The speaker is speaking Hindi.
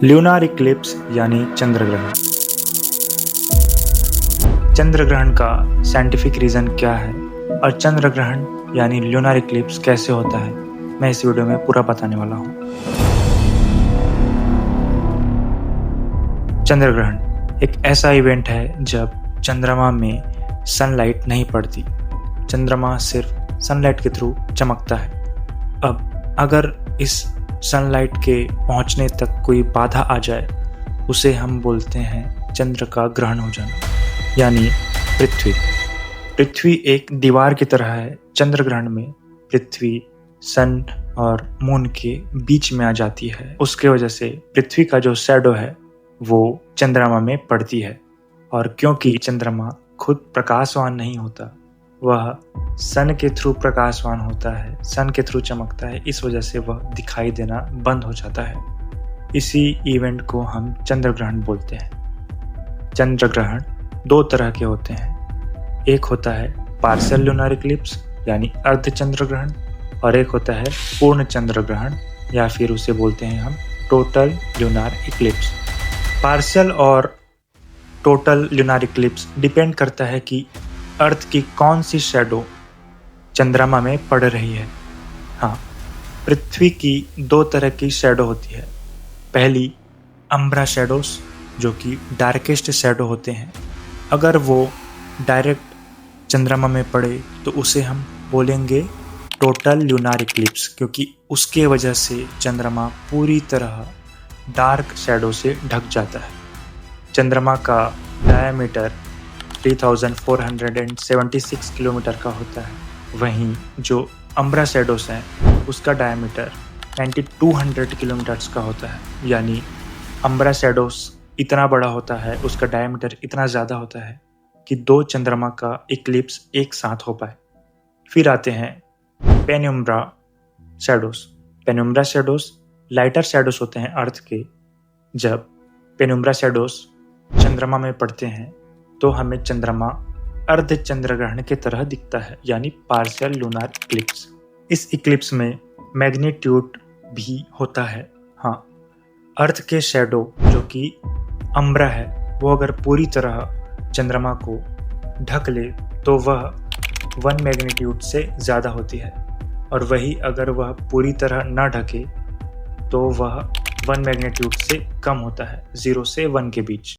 ल्यूनार इक्लिप्स यानी चंद्र ग्रहण। चंद्र ग्रहण का साइंटिफिक रीज़न क्या है और चंद्र ग्रहण यानी ल्यूनार इक्लिप्स कैसे होता है, मैं इस वीडियो में पूरा बताने वाला हूँ। चंद्र ग्रहण एक ऐसा इवेंट है जब चंद्रमा में सनलाइट नहीं पड़ती, चंद्रमा सिर्फ सनलाइट के थ्रू चमकता है। अब अगर इस सनलाइट के पहुंचने तक कोई बाधा आ जाए, उसे हम बोलते हैं चंद्र का ग्रहण हो जाना, यानी पृथ्वी एक दीवार की तरह है। चंद्र ग्रहण में पृथ्वी सन और मून के बीच में आ जाती है, उसके वजह से पृथ्वी का जो शैडो है वो चंद्रमा में पड़ती है। और क्योंकि चंद्रमा खुद प्रकाशवान नहीं होता, वह सन के थ्रू प्रकाशवान होता है, सन के थ्रू चमकता है, इस वजह से वह दिखाई देना बंद हो जाता है। इसी इवेंट को हम चंद्र ग्रहण बोलते हैं। चंद्र ग्रहण दो तरह के होते हैं, एक होता है पार्शियल ल्यूनार इक्लिप्स यानी अर्ध चंद्र ग्रहण, और एक होता है पूर्ण चंद्र ग्रहण या फिर उसे बोलते हैं हम टोटल ल्यूनार इक्लिप्स। पार्शियल और टोटल ल्यूनार इक्लिप्स डिपेंड करता है कि अर्थ की कौन सी शैडो चंद्रमा में पड़ रही है। हाँ, पृथ्वी की दो तरह की शैडो होती है। पहली अम्ब्रा शैडोस, जो कि डार्केस्ट शैडो होते हैं। अगर वो डायरेक्ट चंद्रमा में पड़े तो उसे हम बोलेंगे टोटल ल्यूनार इक्लिप्स, क्योंकि उसके वजह से चंद्रमा पूरी तरह डार्क शैडो से ढक जाता है। चंद्रमा का डायमीटर 3476 किलोमीटर का होता है, वहीं जो अम्ब्रा शैडोस हैं उसका डायमीटर 9200 किलोमीटर्स का होता है। यानी अम्ब्रा शैडोस इतना बड़ा होता है, उसका डायमीटर इतना ज़्यादा होता है कि दो चंद्रमा का इक्लिप्स एक साथ हो पाए। फिर आते हैं penumbra shadows. Penumbra shadows lighter shadows होते हैं अर्थ के। जब पेनुम्ब्रा शैडोस चंद्रमा में पड़ते हैं तो हमें चंद्रमा अर्ध चंद्र ग्रहण की तरह दिखता है, यानी पार्शियल लूनार इक्लिप्स। इस इक्लिप्स में मैग्नीट्यूड भी होता है। हाँ, अर्थ के शैडो जो कि अम्ब्रा है, वो अगर पूरी तरह चंद्रमा को ढक ले तो वह 1 मैग्नीट्यूड से ज़्यादा होती है, और वही अगर वह पूरी तरह न ढके तो वह 1 मैग्नीट्यूड से कम होता है, 0 से 1 के बीच।